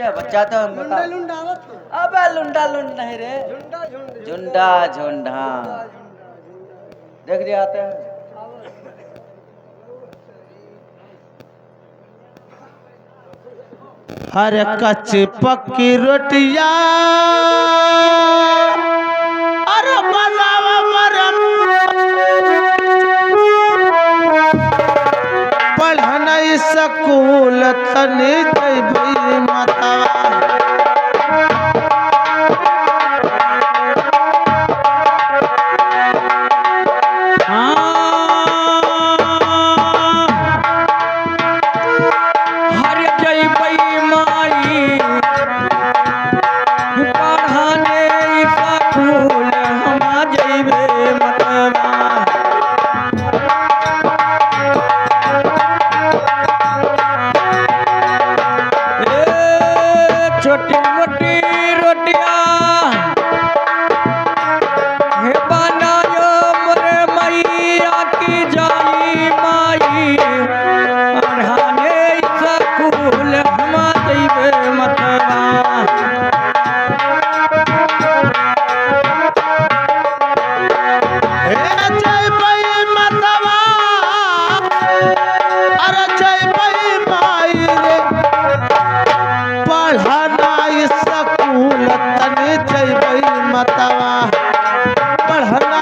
क्या बच्चा तो हम बता अबे लुंडा लुंड नहीं रे झुंडा झुंड हाँ देख रहे आते हैं हर कच्ची पक्की रोटिया अरे बनावा मरम पढ़ना स्कूल तनी जइबई मतवा छोटी मोटी रोटियां हे बनायो मोरे मैया की जाई माई पढ़ाने स्कूल हम जइबे मतवा अरे जइबई माई रे पढ़ना स्कूल तनी जइबई मतवा पढ़ना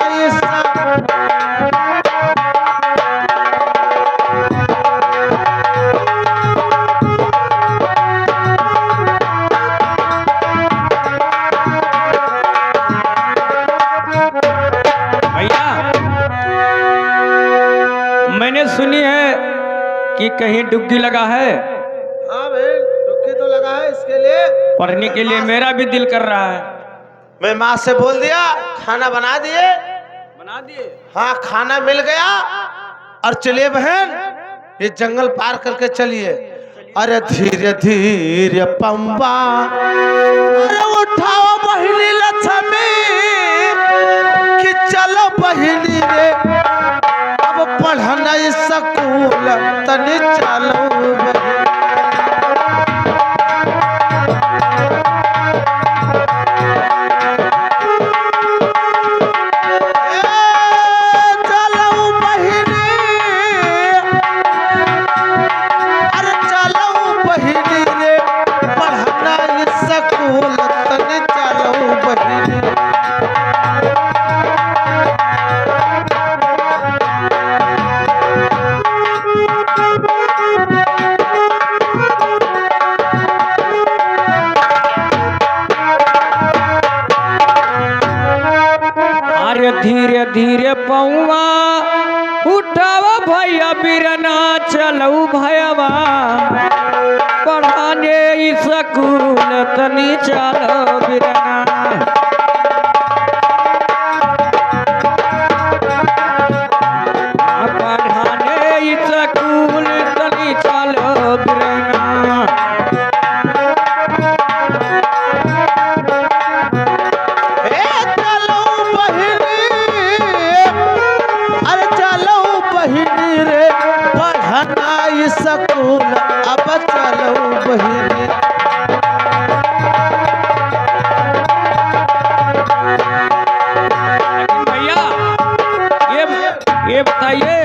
भैया मैंने सुनी है कि कहीं डुबकी लगा है। हाँ भाई डुबकी तो लगा है इसके लिए पढ़ने के लिए मेरा भी दिल कर रहा है। मैं माँ से बोल दिया खाना बना दिए हाँ खाना मिल गया और चलिए बहन ये जंगल पार करके चलिए अरे धीरे धीरे पंपा अरे उठाओ बहिनी लक्ष्मी कि चलो बहिनी रे अब पढ़ना स्कूल तनी चलो बहिनी धीरे धीरे पौआ उठावा भैया बिरना चलऊ भैया पढ़ाने स्कूल तनी चलो बिरना पढ़ाने स्कूल तनी चलो बिरना स्कूल अब चलो बहिनी भैया ये बताइए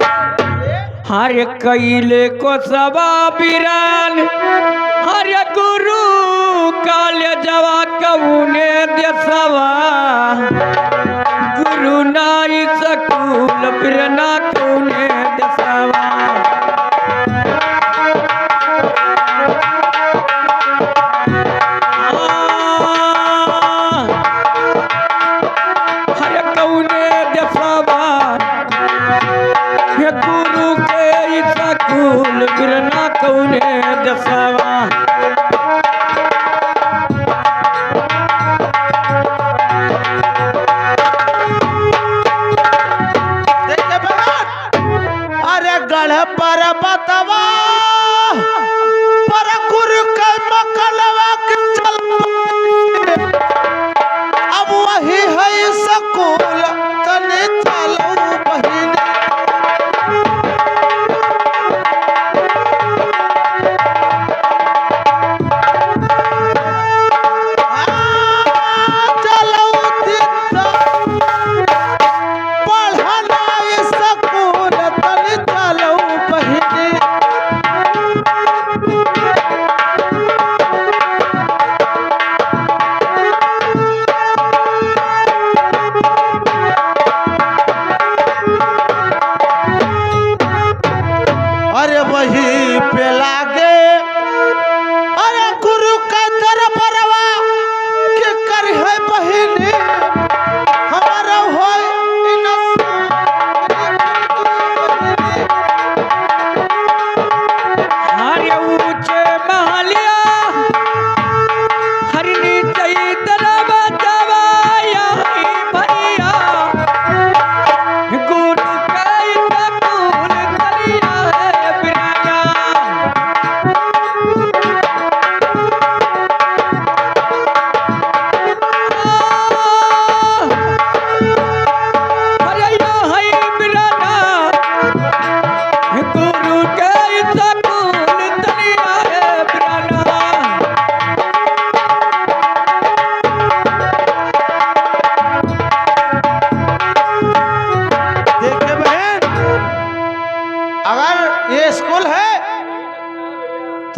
हर कैले को सबा बिरान हर गुरु काल जवा कौने देसवा गुरु नाई स्कूल बिरना कौने देसवा गुरु के स्कूल बिरना कौने दसवा अरे गढ़ पर बतवा पर गुरु के मकलवा के चल अब वही है स्कूल तने चलो बहिनी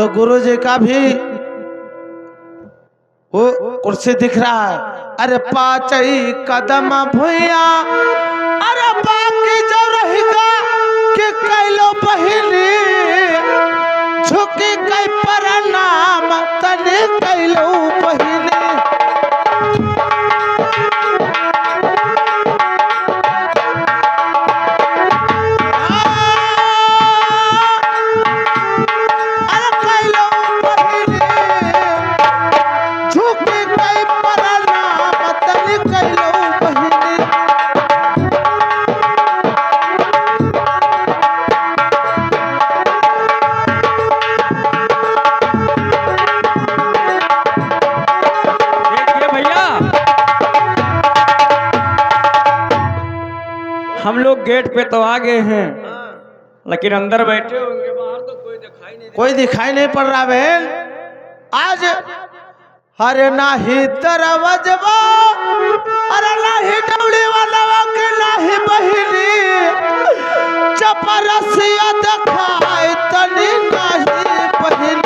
तो गुरु जी का भी वो कुर्सी दिख रहा है। अरे पाचई कदम भुइया अरे बाकी जो रहेगा कि कैलो बहिनी झुकी कई प्रणाम तने कैलो बहिनी। अरे कैलो बहिनी झुकी कई प्रणाम तने कैलो बहिनी। देखिए भैया, हम लोग गेट पे तो आ गए हैं, लेकिन अंदर बैठे होंगे, बाहर तो कोई दिखाई नहीं कोई दिखाई नहीं पड़ रहा बहन आज। अरे नाही दरवाजवा अरे नाही डौली वाला के नाही बहिनी चपरसिया दिखाई तनी नाही बहिनी।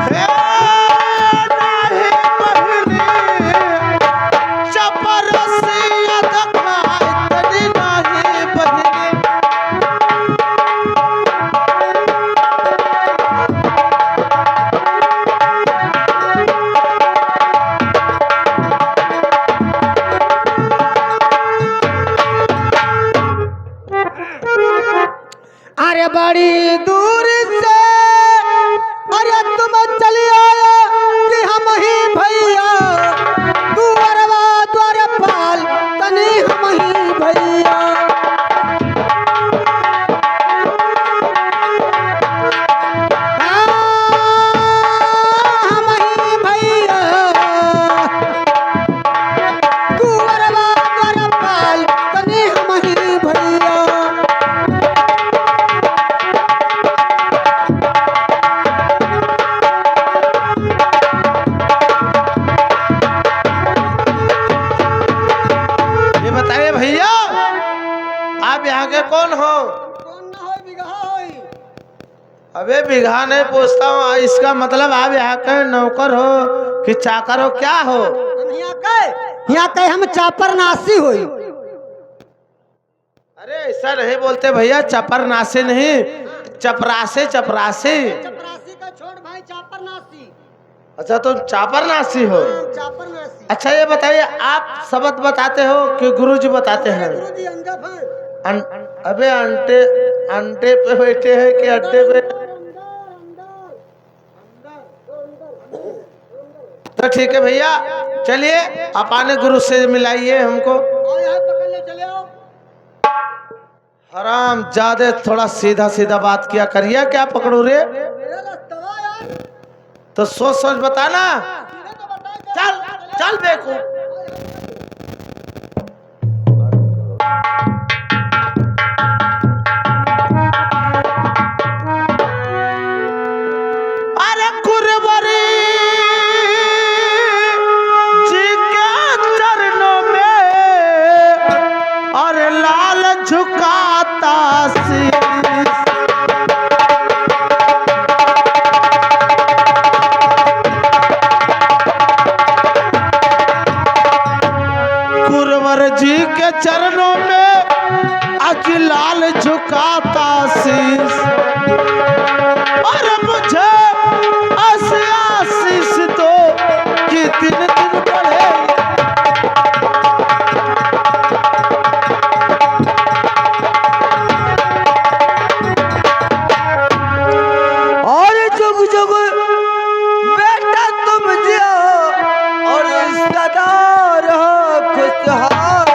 हे नाही बहिनी चपरसिया दिखाई तनी नाही बहिनी। अरे बड़ी दूर से अरे तुम चली आया कि हम ही भैया तू अरवा द्वार पाल तनी हम ही भैया। हम ही भैया तू अरवा द्वार पाल तनी हम ही भैया। ये बताइए भैया आप यहाँ के कौन हो? कौन ना होई बिगहा होई। अबे बिघा नहीं पूछता हूँ, इसका मतलब आप यहाँ के नौकर हो कि चाकर हो, क्या हो? हम यहाँ कहे हम चापर नासी होई। अरे ऐसा नहीं बोलते भैया, चपर नासे नहीं चपरासे चपरासे। चपरासी का छोड़ भाई चापर नासी। अच्छा तुम चापर नासी हो। चापर नासी। अच्छा ये बताइए आप शब्द बताते हो कि गुरुजी बताते हैं? गुरुजी अंगद हैं। अबे अंटे अंटे पे बैठे हैं कि अड्डे पे? तो ठीक है भैया, चलिए अपाने गुरु से मिलाइए हमको। आओ यहाँ पकड़ ले चले आओ। हराम ज्यादा थोड़ा सीधा सीधा बात किया करिए, क्या पकड़ू रे? मेरा लस्तवा यार। तो सोच सोच बताना। सीधे तो बताई दे। चल चल बेवकूफ। अरे कुरवरी जी के चरणों में और लाल झुकाता शीश। कुरवर जी के चरणों में आज लाल झुकाता शीश। और मुझे आशीष दो कि दिन दिन बढ़े। और जुग जुग बेटा तुम जियो और सदा रहो खुशहाल।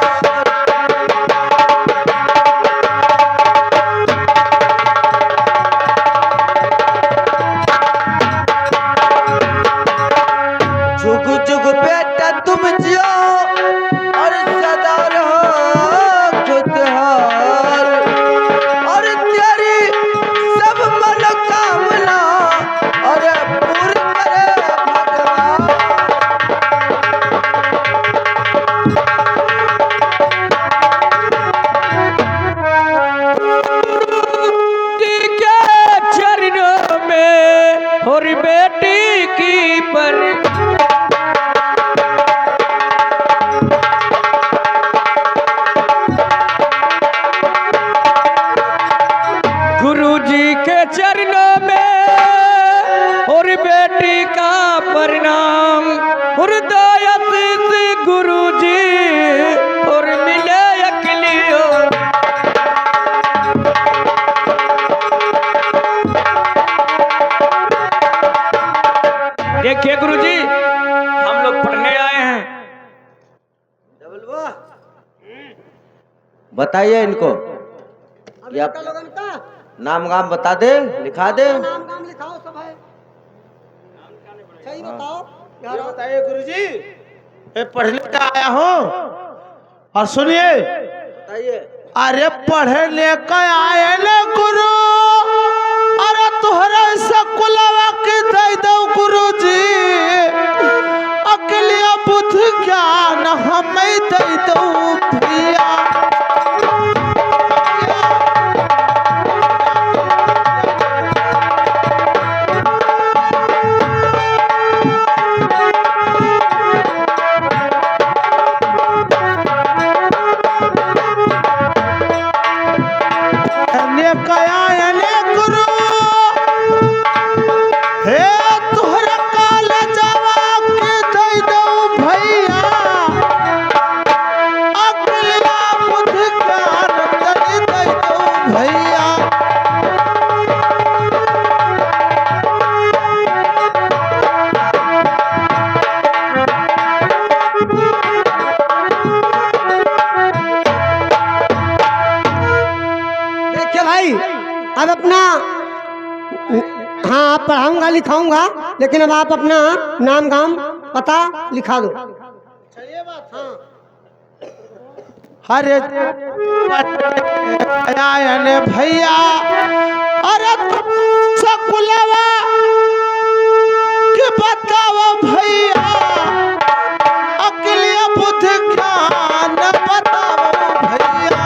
बताइए इनको। अब या- इनका लोगन का नाम गाम बता दे, लिखा दे। नाम गाम लिखाओ सब है। सही बताओ ये यार। बताइए गुरुजी, मैं पढ़ने का आया हूँ और सुनिए। बताइए। अरे पढ़े लेकर आए ले गुरु, अरे तुहरा सकुलवा के दे दो गुरुजी, अकेलिया बुद्धि ज्ञान हमें दे दो भैया। गुरु हे तुहरा काल जवा के दे दो भैया, अकेलिया बुद्धि ज्ञान तनि दे दो भैया। देखिए भाई, अब अपना हाँ पढ़ाऊंगा लिखाऊंगा, लेकिन अब आप अपना नाम गाम पता लिखा दो। अरे आयन भैया, अरे सकुलवा के बताओ भैया, अकेलिया बुद्धि ज्ञान बताओ भैया।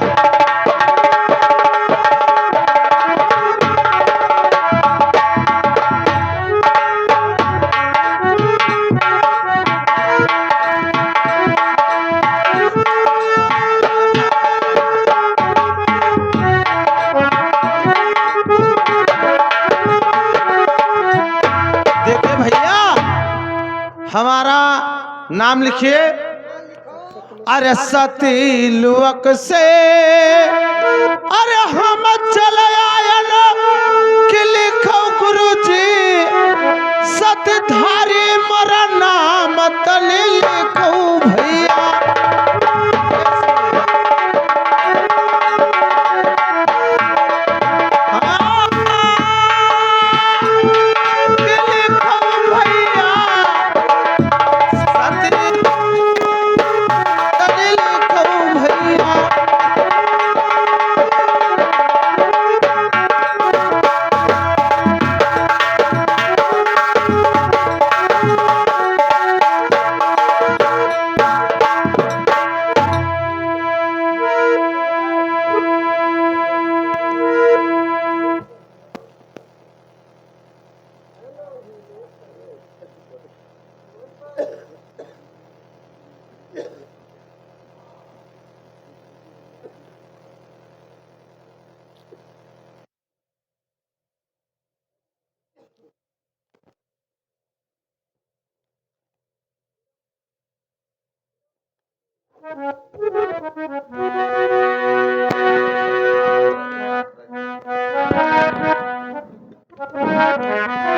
देखिए भैया, हमारा नाम लिखिए। अरे सती लुवक से अरे हम चले आयन कि लिखो गुरुजी, सतधारी मरा नाम तनि लिखो भैया।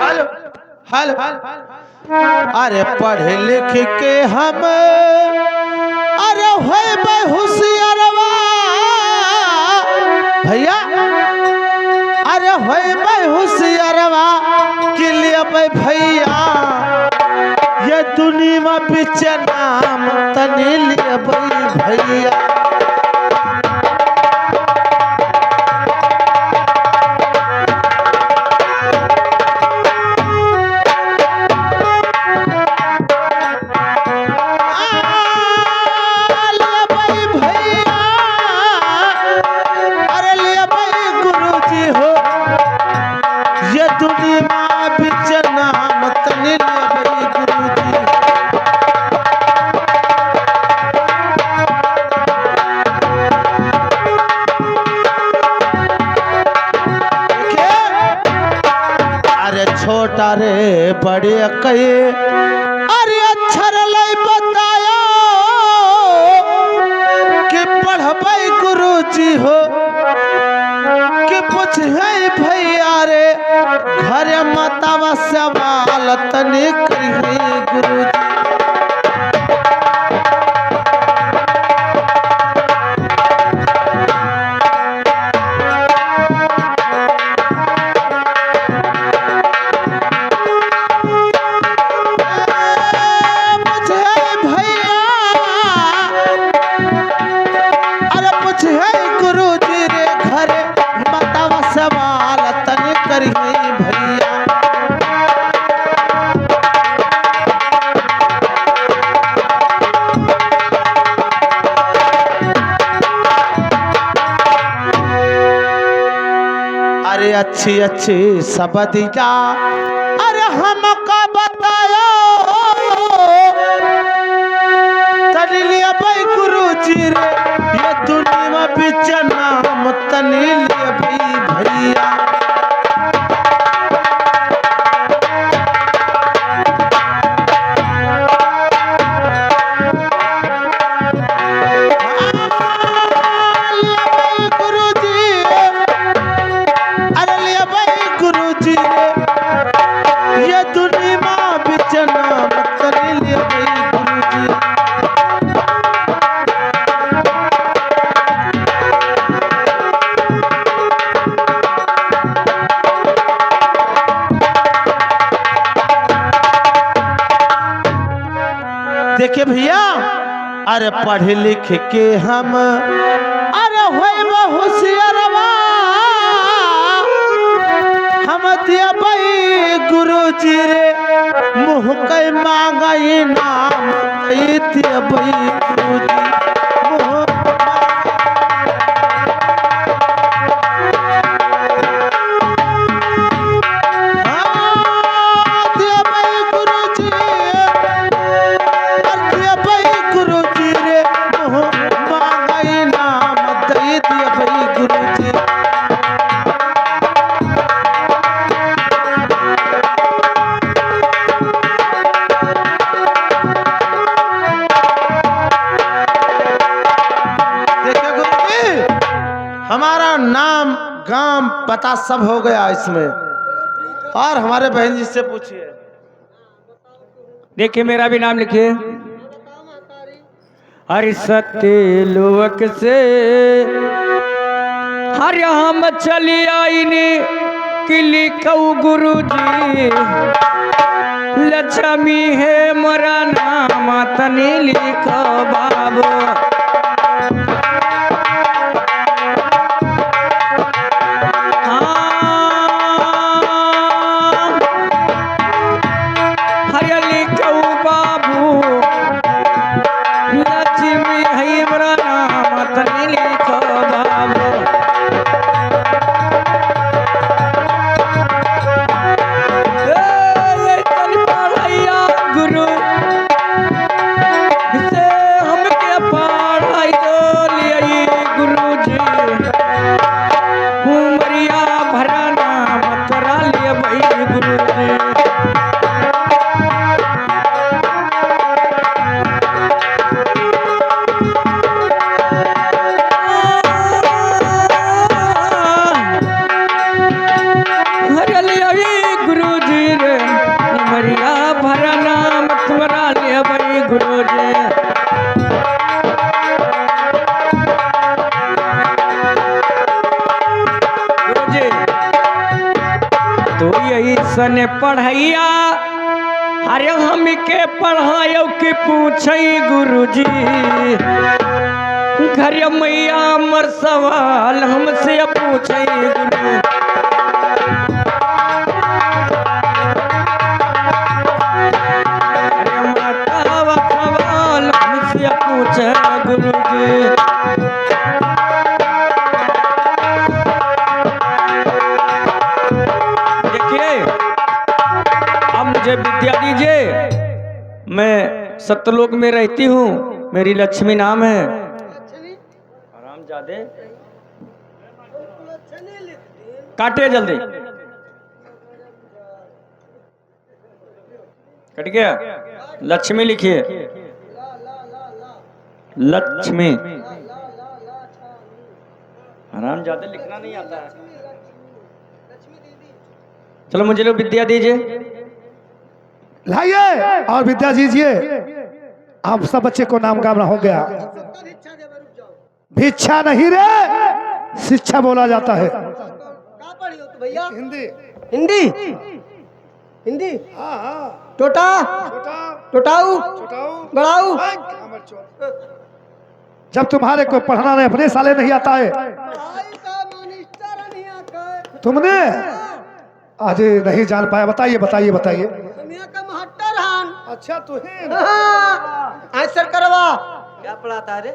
हेलो हेलो, अरे पढ़ लिख के हम अरे होए बे होशियारवा भैया, अरे होए बे होशियारवा के लिए बे भैया, ये दुनिया में बिच नाम तनि लिए बे भैया। छोटा रे बड़े कहे अरे अक्षर लय बतायो कि पढ़बै गुरुजी हो, कि पूछे भैया रे घर मतवा सवाल तनि करिए गुरुजी। अच्छी अच्छी सबदिया अरे हमका बतायो तनी लिया भाई गुरु जी रे ये दुनिया बिच नाम तनी लिया भाई भैया देखिए भैया अरे पढ़ लिख के हम अरे होशियारवा हम दिया भाई गुरु जी रे मुँह के मांगई नाम दिया भाई गुरु जी हमारा नाम गांव पता सब हो गया इसमें। और हमारे बहन जी से पूछिए। देखिए मेरा भी नाम लिखिए। हरि सत्य लोक से हर हम चली आईनी कि लिखऊ गुरु जी लक्ष्मी है मोरा नाम तनी लिखो बाबू। सने पढ़ैया अरे हम के पढ़ायो के पूछे गुरुजी घर मैया मर सवाल हमसे पूछे गुरु। अरे माता सवाल हमसे पूछे गुरुजी। मुझे विद्या दीजिए। मैं सत्यलोक में रहती हूँ, मेरी लक्ष्मी नाम है। आरामजादे काटे जल्दी। कट गया। लक्ष्मी लिखिए। लक्ष्मी। आरामजादे लिखना नहीं आता है। चलो मुझे लोग विद्या दीजिए। लाइए और विद्या दीजिए। आप सब बच्चे को नाम गामना हो गया। भिक्षा नहीं रे शिक्षा बोला जाता है। भैया हिंदी हिंदी हिंदी हाँ हाँ टोटा टोटाऊ गड़ाऊ। जब तुम्हारे को पढ़ना नहीं अपने साले नहीं आता है तुमने आज नहीं जान पाया। बताइए बताइए बताइए। अच्छा तुम आंसर करवा। क्या पढ़ाता है रे?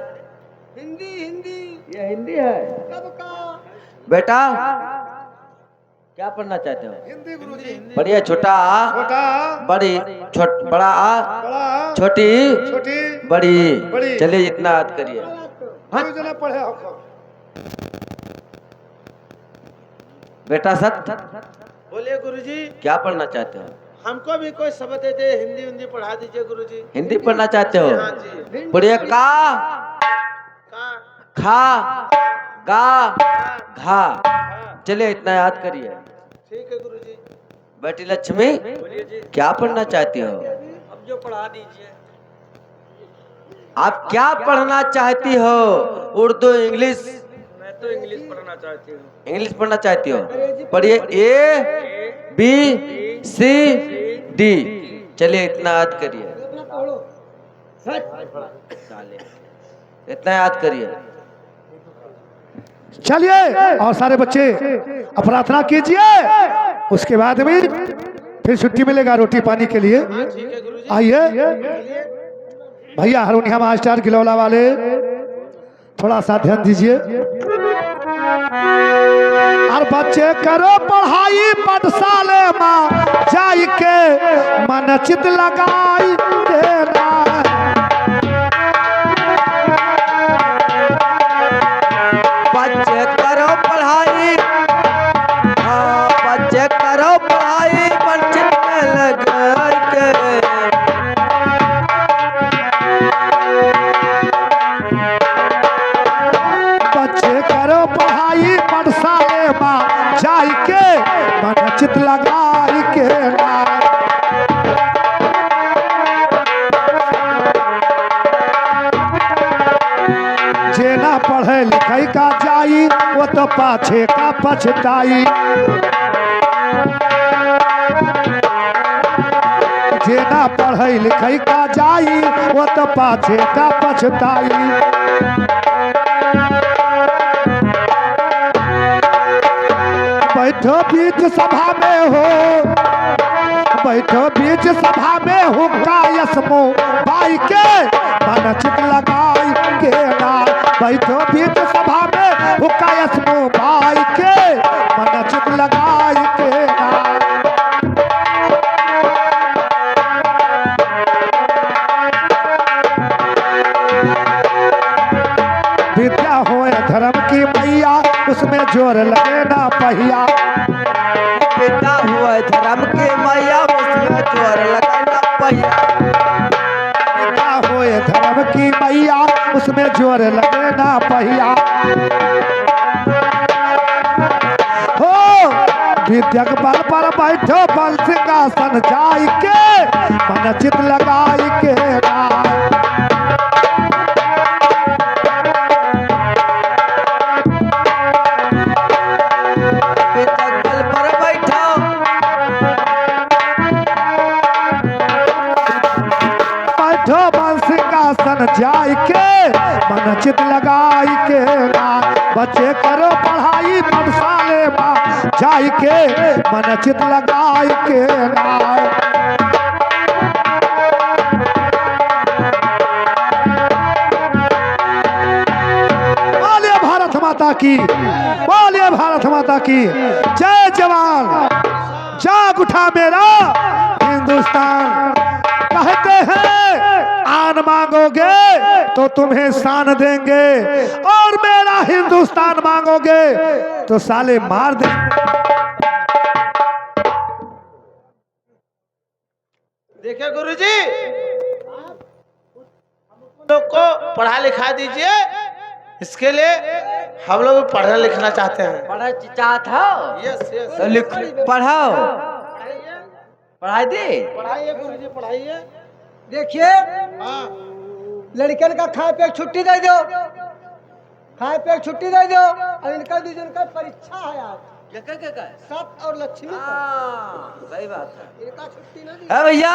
हिंदी हिंदी ये हिंदी है कब का बेटा। क्या पढ़ना चाहते हो? हिंदी गुरुजी। बढ़िया। छोटा आ, छोटा बड़ी, बड़ा आ, बड़ा छोटी, छोटी बड़ी। बड़ी। चलिए इतना याद करिए। गुरु जी ने पढ़े आपको। बेटा सत्य बोलिए गुरुजी। क्या पढ़ना चाहते हो? हमको भी कोई शब्द दे दे, हिंदी हिंदी पढ़ा दीजिए गुरुजी। हिंदी पढ़ना चाहते हो? हाँ जी। बढ़िया। का, का खा, गा, घा। चलिए इतना याद करिए। ठीक है गुरुजी। बेटी लक्ष्मी, क्या पढ़ना चाहती हो? अब जो पढ़ा दीजिए। आप क्या पढ़ना चाहती हो? उर्दू, इंग्लिश? मैं तो इंग्लिश पढ़ना चाहती हूँ। इंग्लिश पढ़ना चाहती हो? पढ़िए। A B C D। चलिए इतना याद करिए। इतना याद करिए। चलिए और सारे बच्चे प्रार्थना कीजिए, उसके बाद में फिर छुट्टी मिलेगा रोटी पानी के लिए। ठीक है गुरुजी। आइए भैया हरुनिया मास्टर गिलौला वाले, थोड़ा सा ध्यान दीजिए। और बच्चे करो पढ़ाई पाठशाले में जाई के, मन चित लगाई देना। बच्चे करो पढ़ाई, हाँ बच्चे करो पढ़ाई, मन चित में लगा के। बच्चे करो पढ़ाई पाठशाले में जाई के, मन चित लगाई के ना। जे ना पढ़े लिखे का जाई, वो तो पाछे का पछताई। जे ना पढ़े लिखे का जाई, वो तो पाछे का पछताई। बैठो बीच सभा में हो, बैठो बीच सभा में हुक्का यसमो बाई के, मन चित लगाई के ना। बैठो बीच सभा में हुक्का यसमो बाई के, मन चित लगाई के ना। विद्या होए धर्म की मैया, उसमें जोर लगे ना पहिया। पिता हुआ धर्म के मैया, उसमें जोर लगाना पहिया। विद्या होए धर्म की मैया, उसमें जोर लगे ना पहिया। हो विद्या के बल पर बैठो, बल सिंहासन जाई के, मन चित लगाई के ना। पितल पर बैठो, बैठो बल सिंहासन जाई के, मन चित लगाई के ना। बच्चे करो पढ़ाई पाठशाले में जाई के, मन चित लगाई के ना। बोलिए भारत माता की, बोलिए भारत माता की जय। जवान जाग उठा मेरा हिंदुस्तान। कहते हैं आन मांगोगे तो तुम्हें शान देंगे, और मेरा हिंदुस्तान मांगोगे तो साले मार देंगे। देखिए गुरुजी, लोग को पढ़ा लिखा दीजिए, इसके लिए हम लोग पढ़ना लिखना चाहते हैं। पढ़ा चाहता हो? Yes yes. तो लिख, पढ़ाओ, पढ़ाई दे। पढ़ाइए गुरुजी पढ़ाइए। देखिए हाँ लड़कन का खाए पे छुट्टी दे दो, खाए पे छुट्टी दे दो। और इनका दीजिए, इनका परीक्षा है आज, क्या? सत्य और लक्ष्मी का। हाँ, सही बात है। इनका छुट्टी ना दी। है भैया,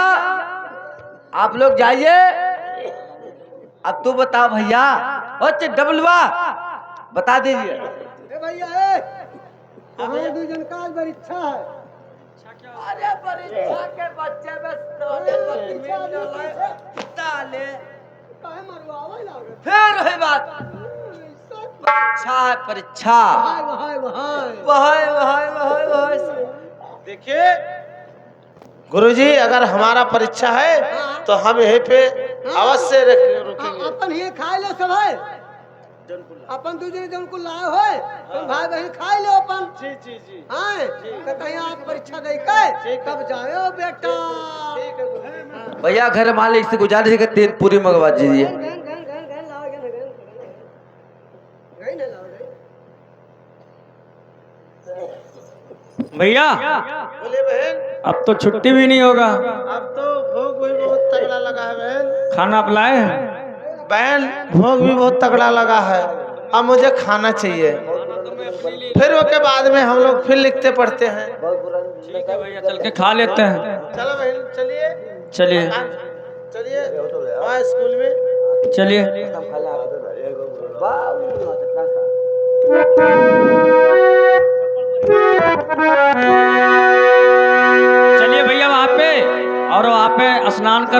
आप लोग जाइए। अब तू बता भैया, अच्छा डबलवा बता दीजिए। ए भैया हमारे दूजन का आज परीक्षा है। अरे परीक्षा के बच्चे में काहे मरवावा लागत? फिर वही बात। परीक्षा है परीक्षा। वह देखिए गुरुजी, अगर हमारा परीक्षा है तो हम यहीं पे अवश्य रुकेंगे। अपन ये खाए लो सब है, अपन दूसरे जन को लाए हो तुम भाई बहन खाए लो अपन। जी जी जी हाँ तो कहीं आप परीक्षा दे के तब जाओ बेटा। भैया घर मालिक से गुजारिश है कि 3 पूरी मंगवा दीजिए। भैया बोले बहन, अब तो छुट्टी भी नहीं होगा, अब तो भोग भी बहुत तगड़ा लगा है बहन। खाना आप लाए? बहन भोग भी बहुत तगड़ा लगा है, अब मुझे खाना चाहिए। फिर उसके बाद में हम लोग फिर लिखते पढ़ते हैं। ठीक है भैया, चल के खा लेते हैं। चलो बहन चलिए चलिए चलिए वहाँ स्कूल में चलिए। चलिए भैया वहाँ पे, और वहाँ पे स्नान कर